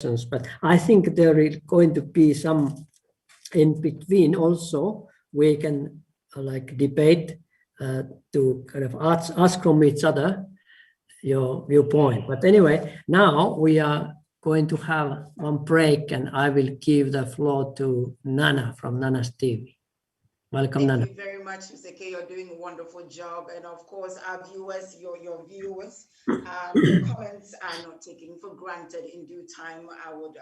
but I think there is going to be some in between also. We can like debate to kind of ask from each other your viewpoint. But anyway, now we are going to have one break and I will give the floor to Nana from Nana's TV. Welcome, Nana. Thank you very much, Mr. K. You're doing a wonderful job. And of course, our viewers, your viewers, your comments are not taken for granted. In due time, I would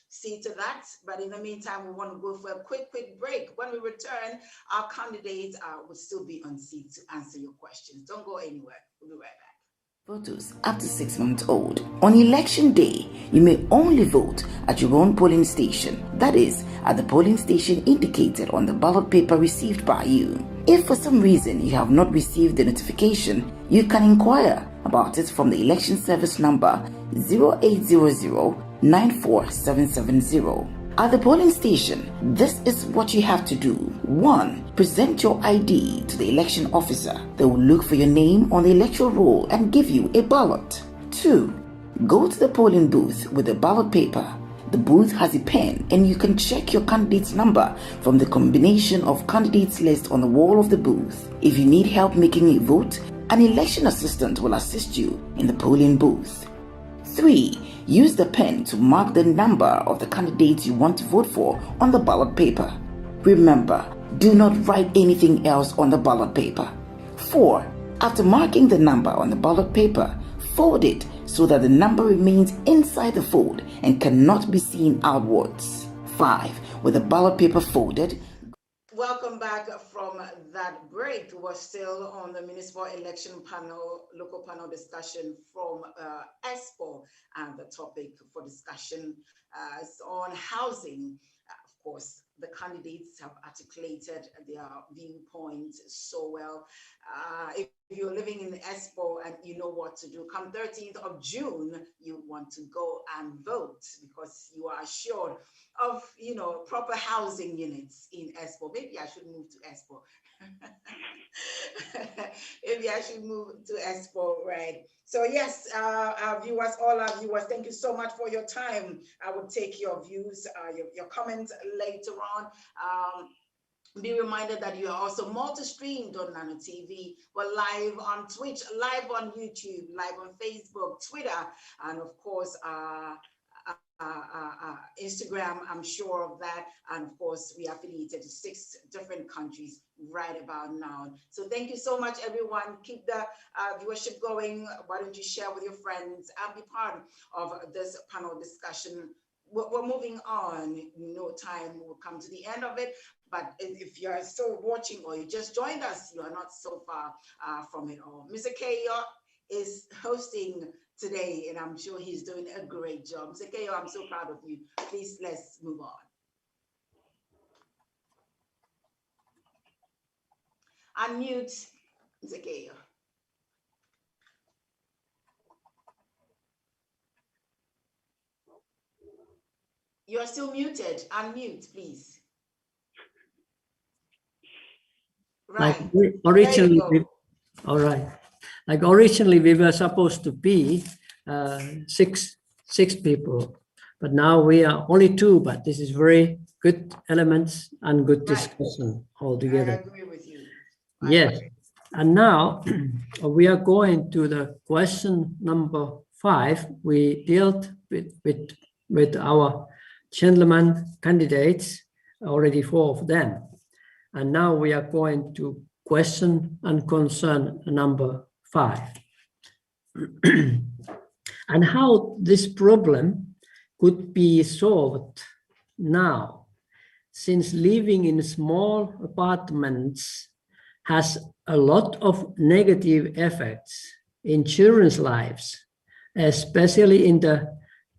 see to that. But in the meantime, we want to go for a quick break. When we return, our candidates will still be on seat to answer your questions. Don't go anywhere. We'll be right back. Photos up to 6 months old. On election day, you may only vote at your own polling station. That is, at the polling station indicated on the ballot paper received by you. If for some reason you have not received the notification, you can inquire about it from the election service number 0800 94770. At the polling station, this is what you have to do. 1. Present your ID to the election officer. They will look for your name on the electoral roll and give you a ballot. 2. Go to the polling booth with the ballot paper. The booth has a pen and you can check your candidate's number from the combination of candidates list on the wall of the booth. If you need help making a vote, an election assistant will assist you in the polling booth. 3. Use the pen to mark the number of the candidates you want to vote for on the ballot paper. Remember, do not write anything else on the ballot paper. 4. After marking the number on the ballot paper, fold it so that the number remains inside the fold and cannot be seen outwards. 5. With the ballot paper folded. Welcome back from that break. We're still on the municipal election panel, local panel discussion from ESPO, and the topic for discussion is on housing. Of course, the candidates have articulated their viewpoints so well. If you're living in ESPO and you know what to do, come 13th of June, you want to go and vote because you are assured of, proper housing units in ESPO. Maybe I should move to ESPO. Maybe I should move to ESPO, right? So yes, our viewers, all our viewers, thank you so much for your time. I will take your views, your comments later on. Be reminded that you are also multi-streamed on Nano TV. We're live on Twitch, live on YouTube, live on Facebook, Twitter, and of course, Instagram, I'm sure of that. And of course, we are affiliated to 6 different countries right about now. So thank you so much, everyone. Keep the viewership going. Why don't you share with your friends and be part of this panel discussion? We're moving on. In no time, we'll come to the end of it. But if you're still watching or you just joined us, you are not so far from it all. Mr. Kayo is hosting today, and I'm sure he's doing a great job. Mr. Kayo, I'm so proud of you. Please, let's move on. Unmute, Mr. Kayo. You're still muted. Unmute, please. Right. Like originally, all right. Like originally, we were supposed to be six people, but now we are only 2. But this is very good elements and good discussion altogether. I agree with you. Yes, and now we are going to the question number 5. We dealt with our gentlemen candidates, already 4 of them. And now we are going to question and concern number 5. And how this problem could be solved now, since living in small apartments has a lot of negative effects in children's lives, especially in the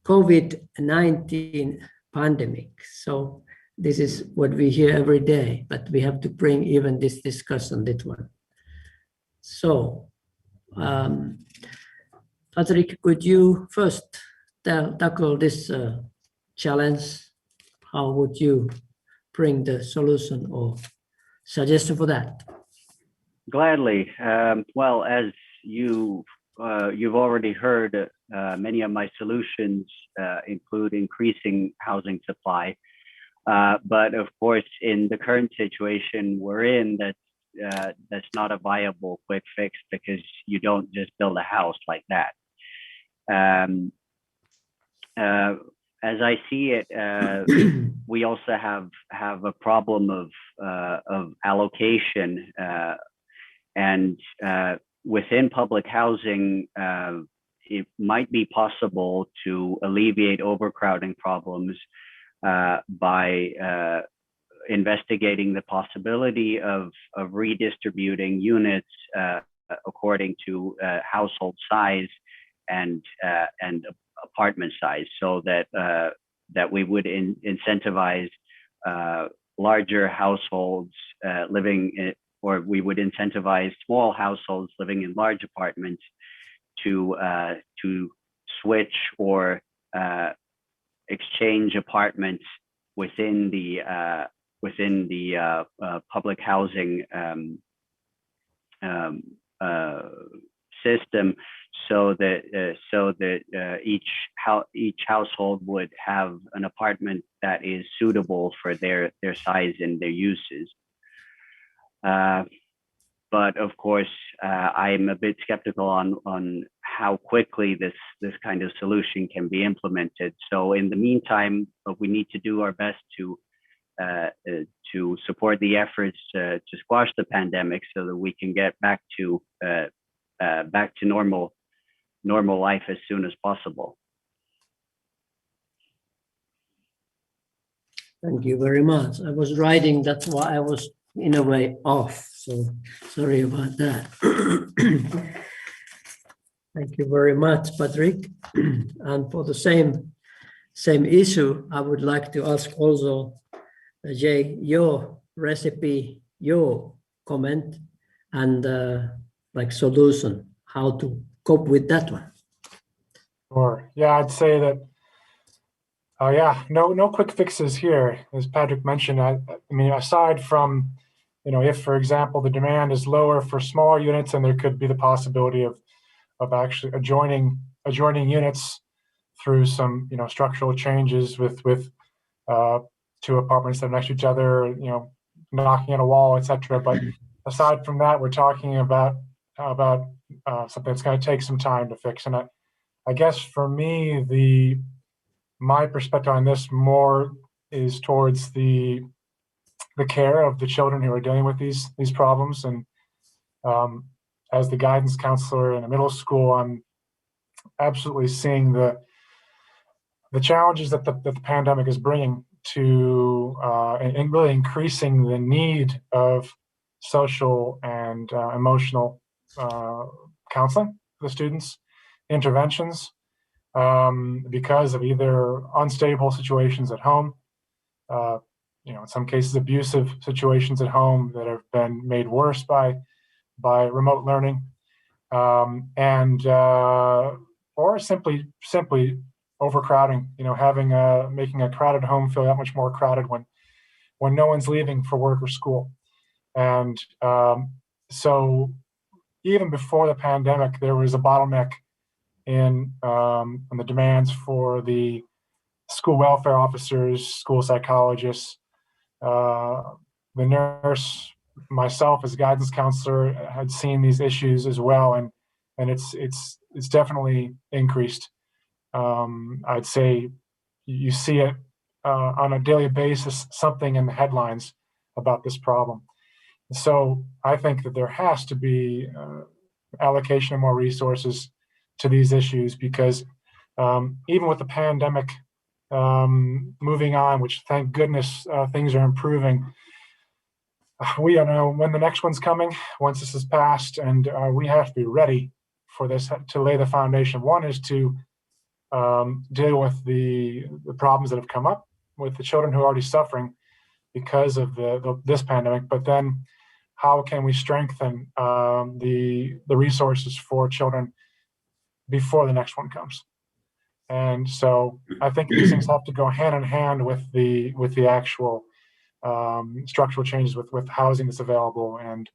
COVID-19 pandemic. So this is what we hear every day, but we have to bring even this discussion, this one. So, Patrick, could you first tackle this challenge? How would you bring the solution or suggestion for that? Gladly. Well, as you you've already heard many of my solutions include increasing housing supply. But of course, in the current situation we're in, that's not a viable quick fix, because you don't just build a house like that. As I see it, we also have a problem of allocation, and within public housing, it might be possible to alleviate overcrowding problems by investigating the possibility of redistributing units according to household size and apartment size, so that we would incentivize larger households living in, or we would incentivize small households living in large apartments to switch or exchange apartments within the public housing system, so that each household would have an apartment that is suitable for their size and their uses. But of course, I'm a bit skeptical on how quickly this kind of solution can be implemented. So in the meantime, we need to do our best to support the efforts to squash the pandemic, so that we can get back to normal life as soon as possible. Thank you very much. I was writing, that's why I was in a way off, so sorry about that. Thank you very much, Patrick. And for the same issue, I would like to ask also, Jay, your recipe, your comment, and like solution, how to cope with that one. Sure. Yeah, I'd say that. No quick fixes here, as Patrick mentioned. I mean, aside from, if, for example, the demand is lower for smaller units, and there could be the possibility of actually adjoining units through some, structural changes with two apartments that are next to each other, knocking on a wall, etc. But aside from that, we're talking about something that's going to take some time to fix. And I guess for me, my perspective on this more is towards the care of the children who are dealing with these problems. And as the guidance counselor in a middle school, I'm absolutely seeing the challenges that the pandemic is bringing to and really increasing the need of social and emotional counseling for the students, interventions, because of either unstable situations at home, in some cases abusive situations at home that have been made worse by remote learning, and or simply overcrowding. Making a crowded home feel that much more crowded when no one's leaving for work or school. And so even before the pandemic, there was a bottleneck in the demands for the school welfare officers, school psychologists, the nurse. Myself as a guidance counselor had seen these issues as well, and it's definitely increased. I'd say you see it on a daily basis, something in the headlines about this problem. So I think that there has to be allocation of more resources to these issues, because even with the pandemic moving on, which thank goodness things are improving, we don't know when the next one's coming once this is passed, and we have to be ready for this to lay the foundation. One is to deal with the problems that have come up with the children who are already suffering because of this pandemic, but then how can we strengthen the resources for children before the next one comes? And so I think these things have to go hand in hand with the actual structural changes with housing that's available, and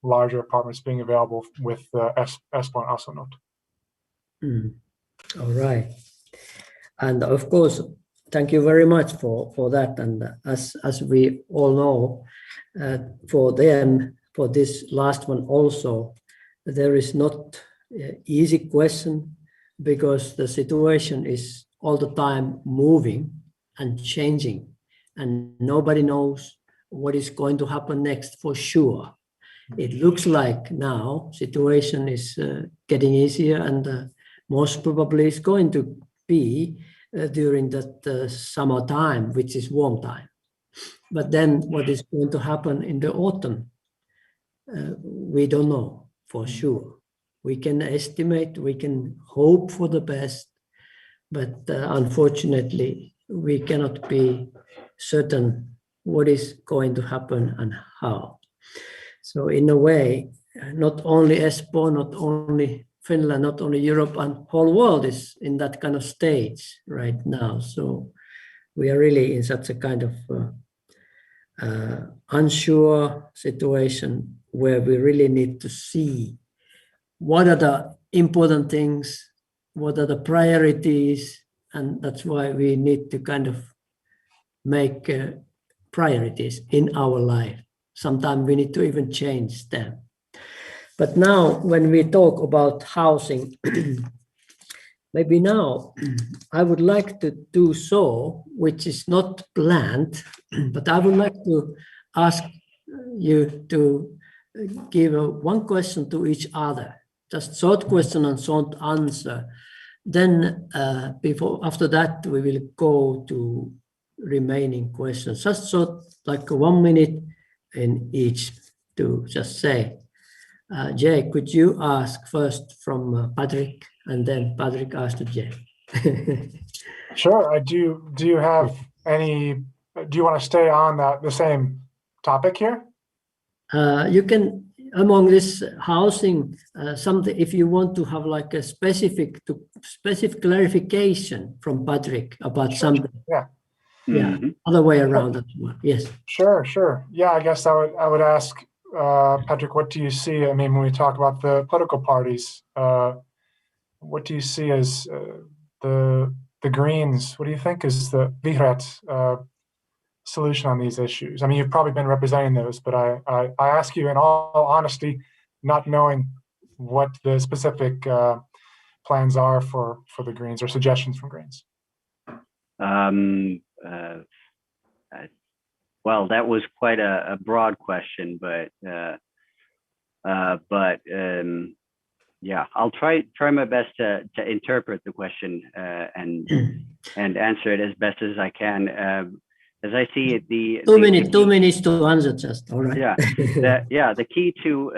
larger apartments being available with Espoo and Asunnot. All right. And of course, thank you very much for that. And as we all know, for them, for this last one also, there is not an easy question, because the situation is all the time moving and changing, and nobody knows what is going to happen next for sure. It looks like now situation is getting easier, and most probably it's going to be during that summertime, which is warm time. But then what is going to happen in the autumn, we don't know for sure. We can estimate, we can hope for the best, but unfortunately, we cannot be certain what is going to happen and how. So in a way, not only Espoo, not only Finland, not only Europe, and whole world is in that kind of stage right now. So we are really in such a kind of unsure situation where we really need to see what are the important things, what are the priorities, and that's why we need to kind of make priorities in our life. Sometimes we need to even change them. But now when we talk about housing, maybe now I would like to do so, which is not planned, but I would like to ask you to give one question to each other, just short question and short answer. Then after that, we will go to remaining questions, just short, like 1 minute in each to just say. Jay, could you ask first from Patrick, and then Patrick ask to Jay? Sure. I do. Do you have any? Do you want to stay on the same topic here? You can, among this housing, something, if you want to have like a specific clarification from Patrick about something. Yeah. Yeah. Other way around as well. Yes. Sure. Yeah. I guess I would ask Patrick, what do you see? I mean, when we talk about the political parties, what do you see as the Greens? What do you think is the Vihreat solution on these issues? I mean, you've probably been representing those, but I ask you in all honesty, not knowing what the specific plans are for the Greens or suggestions from Greens. Well, that was quite a broad question, but yeah, I'll try my best to interpret the question and answer it as best as I can. As I see it, the 2 minutes to answer, just all right. Yeah, the key to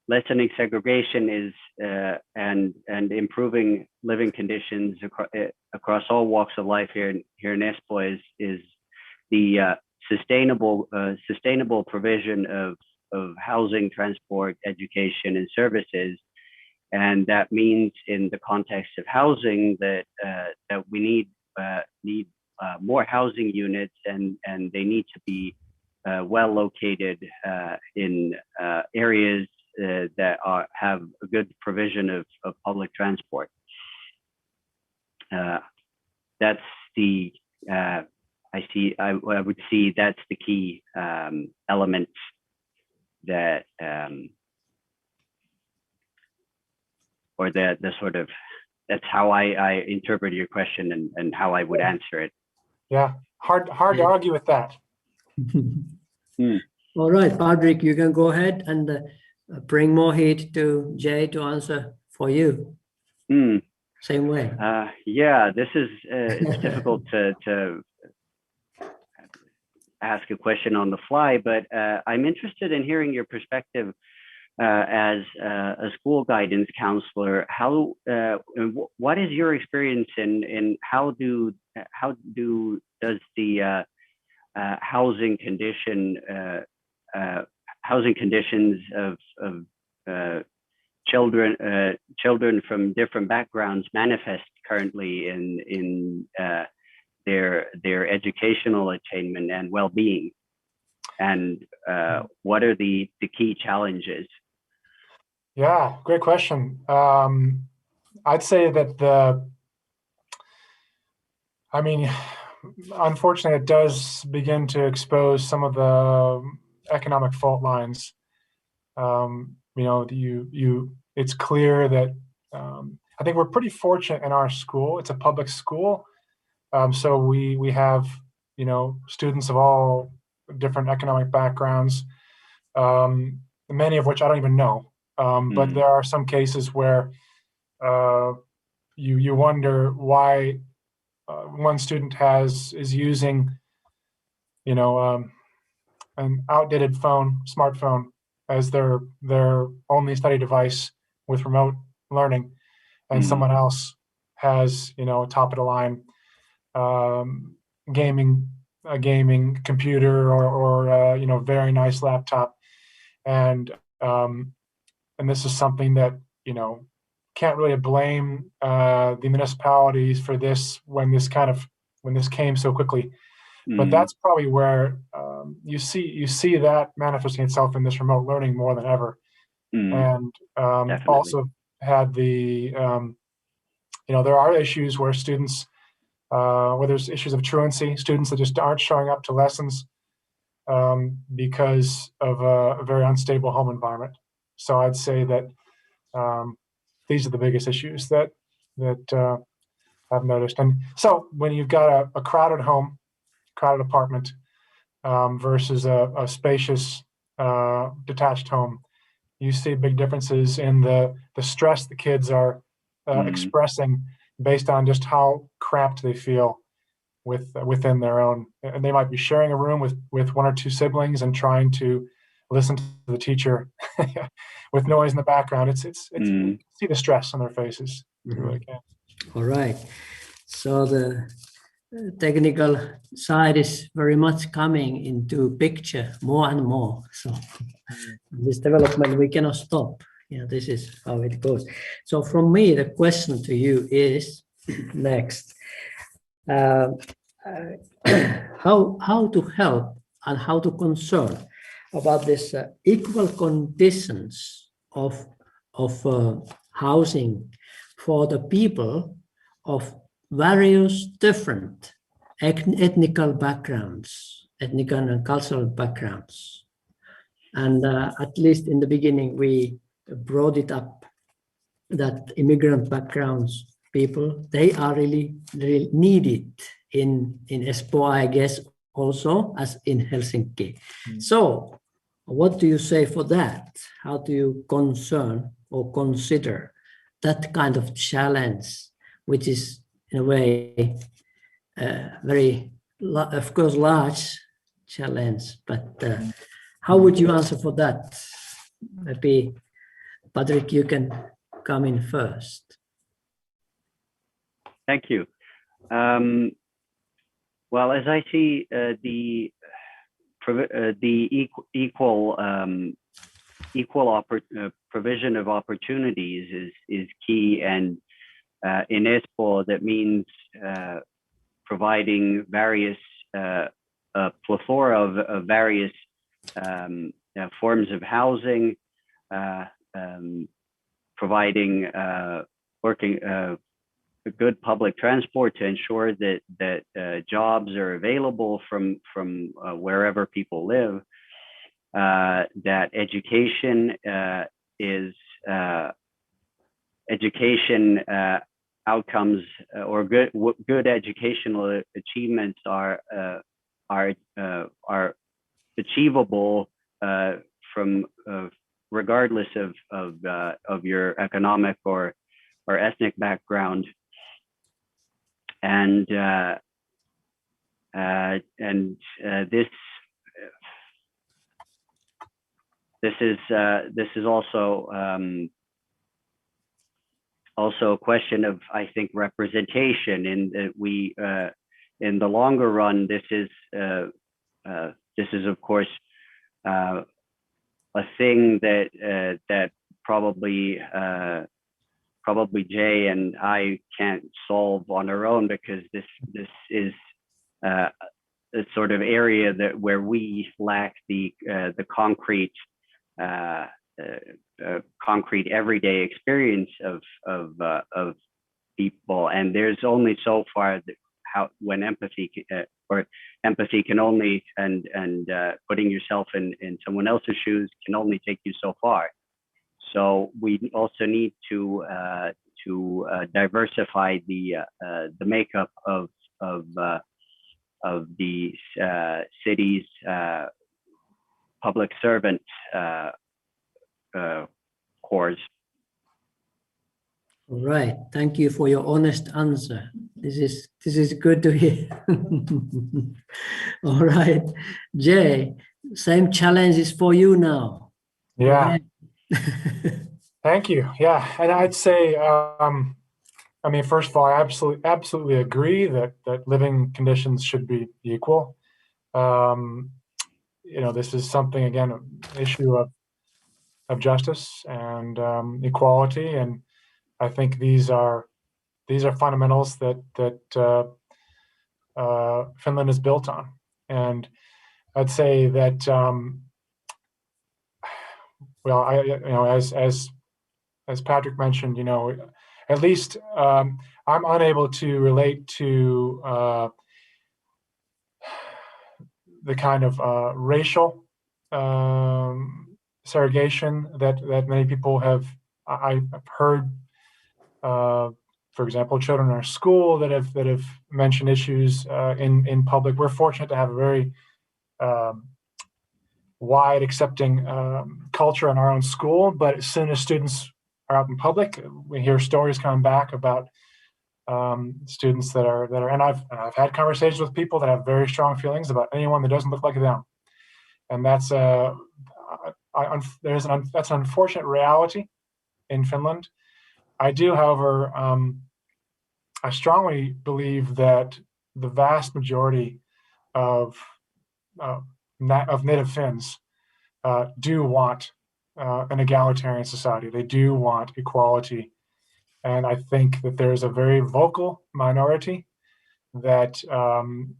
lessening segregation is and improving living conditions across all walks of life here in Espoo is the sustainable provision of housing, transport, education, and services. And that means, in the context of housing, that we need more housing units, and they need to be well located in areas that have a good provision of public transport. That's the I would see that's the key element that or the sort of, that's how I interpret your question and how I would answer it. Yeah, hard to argue with that. All right, Patrick, you can go ahead and bring more heat to Jay to answer for you. Same way. Yeah, this is it's difficult to ask a question on the fly, but I'm interested in hearing your perspective as a school guidance counselor. How what is your experience in how does the housing conditions of children from different backgrounds manifest currently in their educational attainment and well-being? and what are the key challenges? Yeah, great question. I'd say that unfortunately, it does begin to expose some of the economic fault lines. It's clear that I think we're pretty fortunate in our school. It's a public school, so we have students of all different economic backgrounds, many of which I don't even know. But there are some cases where you wonder why one student is using an outdated smartphone as their only study device with remote learning, and someone else has top of the line gaming computer or very nice laptop, and this is something that can't really blame the municipalities for this when this came so quickly. But that's probably where you see that manifesting itself in this remote learning more than ever. And also had the there are issues where students where there's issues of truancy, students that just aren't showing up to lessons because of a very unstable home environment. So I'd say that these are the biggest issues that I've noticed. And so when you've got a crowded home, crowded apartment versus a spacious detached home, you see big differences in the stress the kids are expressing based on just how cramped they feel within their own. And they might be sharing a room with one or two siblings and trying to listen to the teacher with noise in the background. It's you see the stress on their faces. You really can. All right. So the technical side is very much coming into picture more and more. So this development we cannot stop. This is how it goes. So from me, the question to you is next. How to help and how to concern about this equal conditions of housing for the people of various different ethnical backgrounds, ethnic and cultural backgrounds. And at least in the beginning, we brought it up that immigrant backgrounds people, they are really needed in Espoo, I guess, also as in Helsinki. So what do you say for that? How do you concern or consider that kind of challenge, which is in a way very, of course, large challenge, but how would you answer for that? Maybe, Patrick, you can come in first. Thank you. Well, as I see the equal provision of opportunities is key, and in Espoo that means providing various a plethora of various forms of housing, providing working good public transport to ensure that jobs are available from wherever people live, that education outcomes or good educational achievements are achievable from regardless of your economic or ethnic background. And this is also a question of, I think, representation. In that we in the longer run, this is of course a thing that probably Jay and I can't solve on our own, because this is sort of area that where we lack the concrete concrete everyday experience of people, and there's only so far that when empathy or empathy can only and putting yourself in someone else's shoes can only take you so far. So we also need to diversify the makeup of the city's public servant corps. All right. Thank you for your honest answer. This is good to hear. All right, Jay. Same challenges for you now. Yeah. Thank you. Yeah, and I'd say, I mean, first of all, I absolutely agree that living conditions should be equal. You know, this is something, again, an issue of justice and equality, and I think these are fundamentals that Finland is built on. And I'd say that well, you know, as Patrick mentioned, you know, at least I'm unable to relate to the kind of racial segregation that many people have. I've heard, for example, children in our school that have mentioned issues in public. We're fortunate to have a very wide accepting culture in our own school, but as soon as students are out in public, we hear stories coming back about students that are, and I've had conversations with people that have very strong feelings about anyone that doesn't look like them, and that's that's an unfortunate reality in Finland. I do, however, I strongly believe that the vast majority of native Finns do want an egalitarian society. They do want equality. And I think that there's a very vocal minority that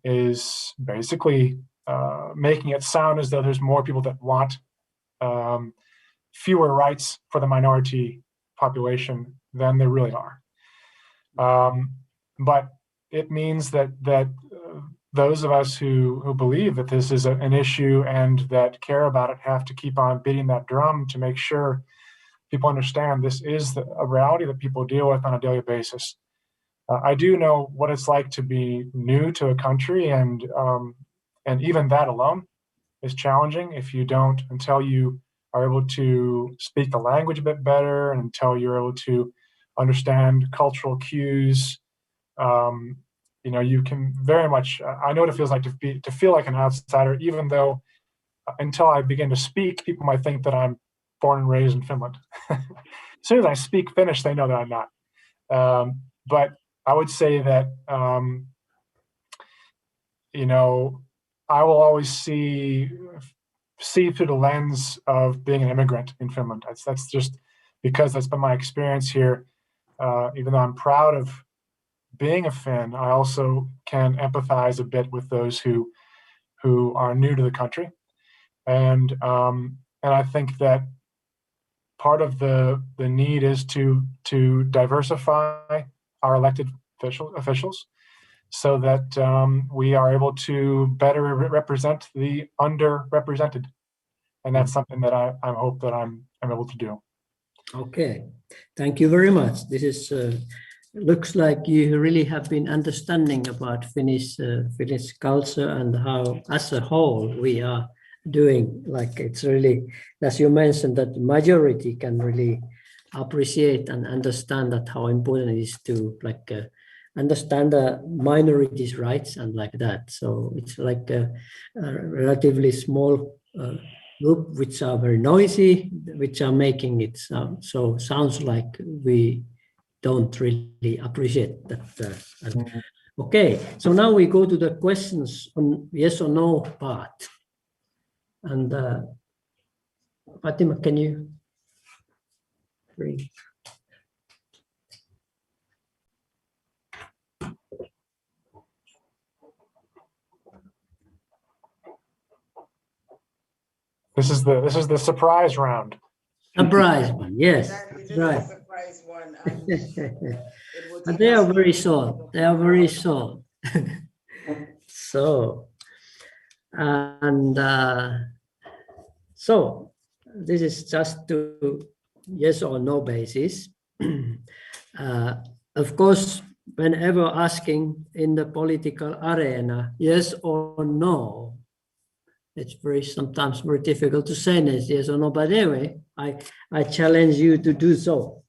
is basically making it sound as though there's more people that want fewer rights for the minority population than there really are. But it means that those of us who believe that this is an issue and that care about it have to keep on beating that drum to make sure people understand this is a reality that people deal with on a daily basis. I do know what it's like to be new to a country, and even that alone is challenging if you don't, until you are able to speak the language a bit better and until you're able to understand cultural cues. You know, you can very much, I know what it feels like to feel like an outsider, even though until I begin to speak, people might think that I'm born and raised in Finland. As soon as I speak Finnish, they know that I'm not. But I would say that, you know, I will always see through the lens of being an immigrant in Finland. That's just because that's been my experience here. Even though I'm proud of being a Finn, I also can empathize a bit with those who are new to the country, and I think that part of the need is to diversify our elected officials so that we are able to better represent the underrepresented, and that's something that I hope that I'm able to do. Okay, thank you very much. This is looks like you really have been understanding about Finnish culture and how, as a whole, we are doing. Like, it's really, as you mentioned, that the majority can really appreciate and understand that how important it is to understand the minorities' rights and like that. So it's like a relatively small group which are very noisy, which are making it sound. So sounds like we don't really appreciate that. Okay, so now we go to the questions on yes or no part. And Fatima, can you read? This is the surprise round. Surprise one, yes, Exactly, this right. is a surprise one. And it will But take they us are to very the short. They are very short. So, and so this is just to yes or no basis. Of course, whenever asking in the political arena, yes or no, it's sometimes very difficult to say yes or no. But anyway, I challenge you to do so.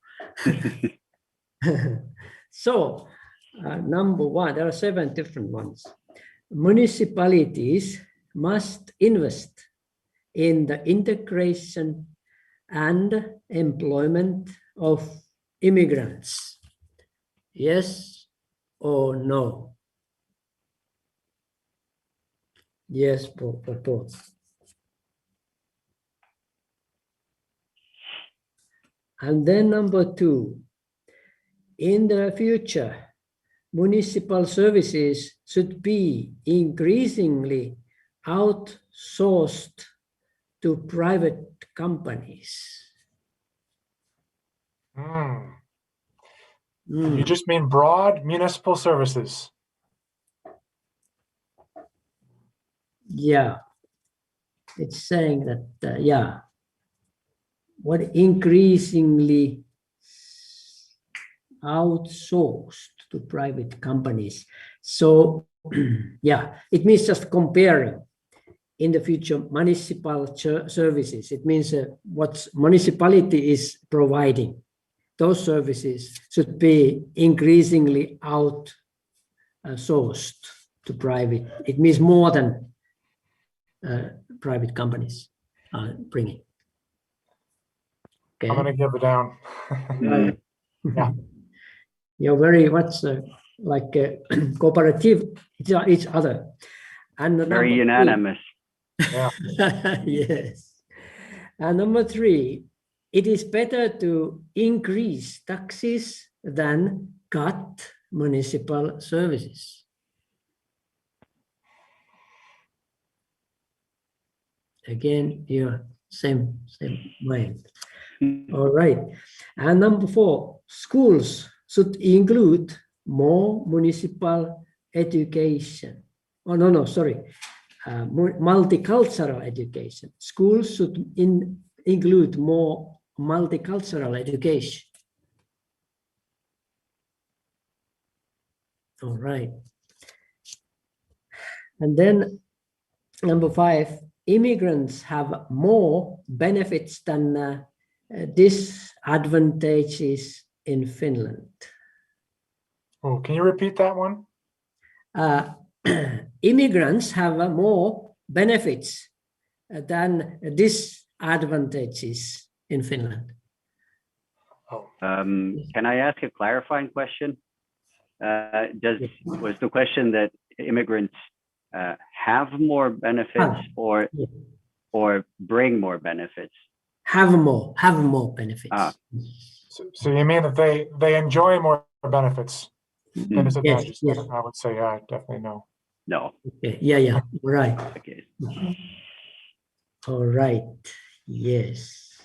So, number one, there are 7 different ones. Municipalities must invest in the integration and employment of immigrants. Yes or no? Yes, for both. And then number 2, in the future, municipal services should be increasingly outsourced to private companies. You just mean broad municipal services. Yeah, it's saying that, yeah, what increasingly outsourced to private companies. So, yeah, it means just comparing in the future municipal services. It means what municipality is providing. Those services should be increasingly outsourced to private. It means more than private companies are bringing. Okay. I'm gonna give it down. Right. Yeah. You're very much like cooperative each other. And Very unanimous. Yeah. Yes. And number 3, it is better to increase taxes than cut municipal services. Again, you're same mind. All right. And number 4, schools should include more municipal education. Oh, no, sorry. Multicultural education. Schools should include more multicultural education. All right. And then number 5, immigrants have more benefits than disadvantages in Finland. Oh, can you repeat that one? Immigrants have more benefits than disadvantages in Finland. Oh. Can I ask a clarifying question? Was the question that immigrants have more benefits or bring more benefits? Have more benefits. So you mean that they enjoy more benefits than disadvantages? Yes. I would say definitely no. No. Okay. Yeah, right. Okay. All right, yes.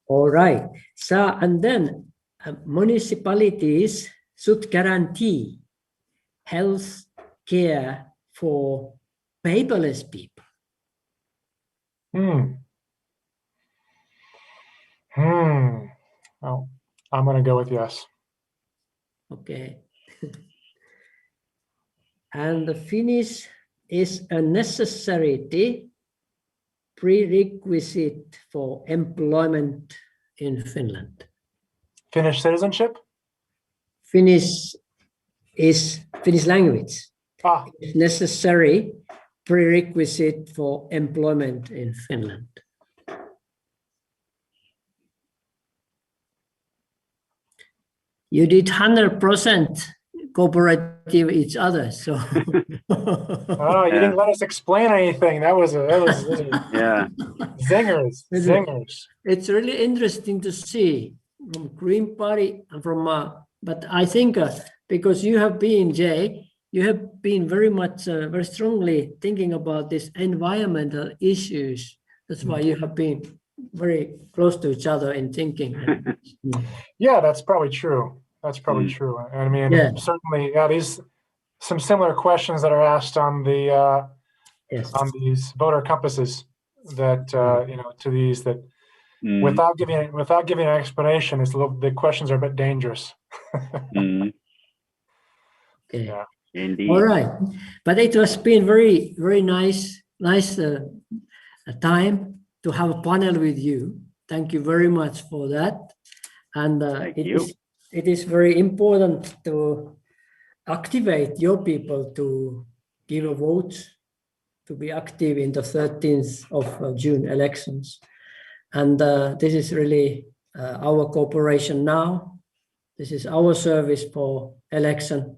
All right, so and then municipalities should guarantee health care for paperless people. Oh, I'm going to go with yes. Okay. And the Finnish is a necessary prerequisite for employment in Finland. Finnish citizenship? Finnish is Finnish language. It's necessary prerequisite for employment in Finland. You did 100% cooperative each other, so. Oh, you didn't let us explain anything. That was yeah. Zingers. It's really interesting to see from Green Party and from, but I think because you have been, Jay, you have been very much, very strongly thinking about these environmental issues. That's why you have been very close to each other in thinking. Yeah, that's probably true. That's probably true. And I mean, Yeah. certainly, yeah, these some similar questions that are asked on the Yes. on these voter compasses that you know, to these that without giving an explanation, it's a little, the questions are a bit dangerous. Okay. Yeah. Indeed. All right, but it has been very, very nice time to have a panel with you. Thank you very much for that. And it is very important to activate your people to give a vote, to be active in the 13th of June elections. And this is really our cooperation now. This is our service for election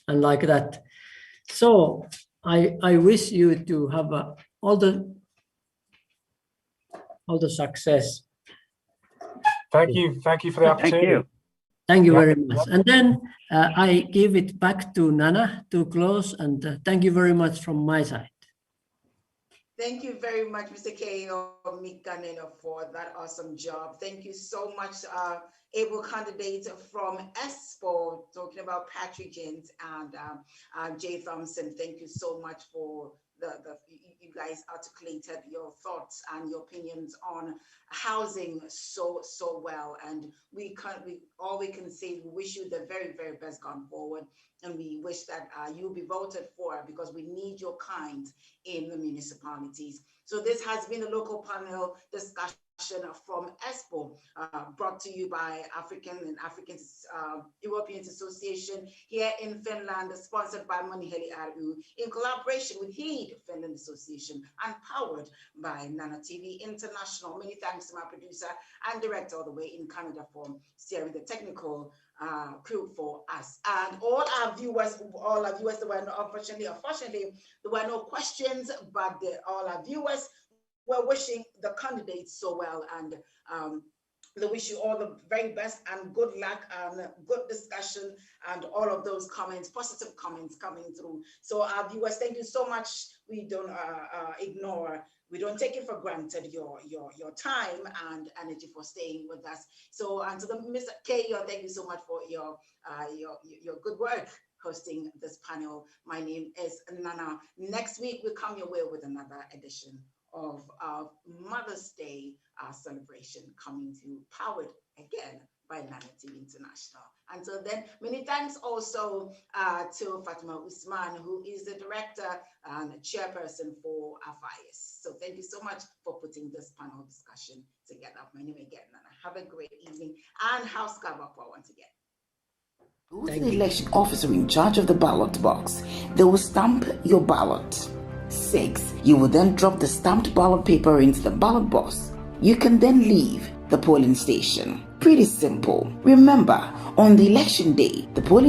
and like that. So I wish you to have all the success. Thank you for the opportunity. Thank you very much. And then I give it back to Nana to close, and thank you very much from my side. Thank you very much, Mr. K.O. Mikaneno, for that awesome job. Thank you so much, able candidates from ESPO, talking about Patrick Jens and Jay Thompson. Thank you so much for you guys articulated your thoughts and your opinions on housing so well. And all we can say, we wish you the very, very best going forward. And we wish that you'll be voted for, because we need your kind in the municipalities. So this has been a local panel discussion from ESPO, brought to you by European Association here in Finland, sponsored by Maniheli ry, in collaboration with HEED Finland Association, and powered by Nana TV International. Many thanks to my producer and director all the way in Canada for steering the technical crew for us. And all our viewers, there were no, unfortunately, there were no questions, but all our viewers were wishing the candidates so well, and they wish you all the very best and good luck and good discussion and all of those comments, positive comments coming through. So our viewers, thank you so much. We don't we don't take it for granted your time and energy for staying with us. So, and to the Mr. K.O., thank you so much for your good work hosting this panel. My name is Nana. Next week we come your way with another edition of our Mother's Day celebration, coming to you, powered again by Nana TV International. Until then, many thanks also to Fatima Usman, who is the director and chairperson for FIS. So thank you so much for putting this panel discussion together. My name again, Nana. Have a great evening, and house cover for once again. Go to the election officer in charge of the ballot box. They will stamp your ballot. 6. You will then drop the stamped ballot paper into the ballot box. You can then leave the polling station. Pretty simple. Remember, on the election day, the polling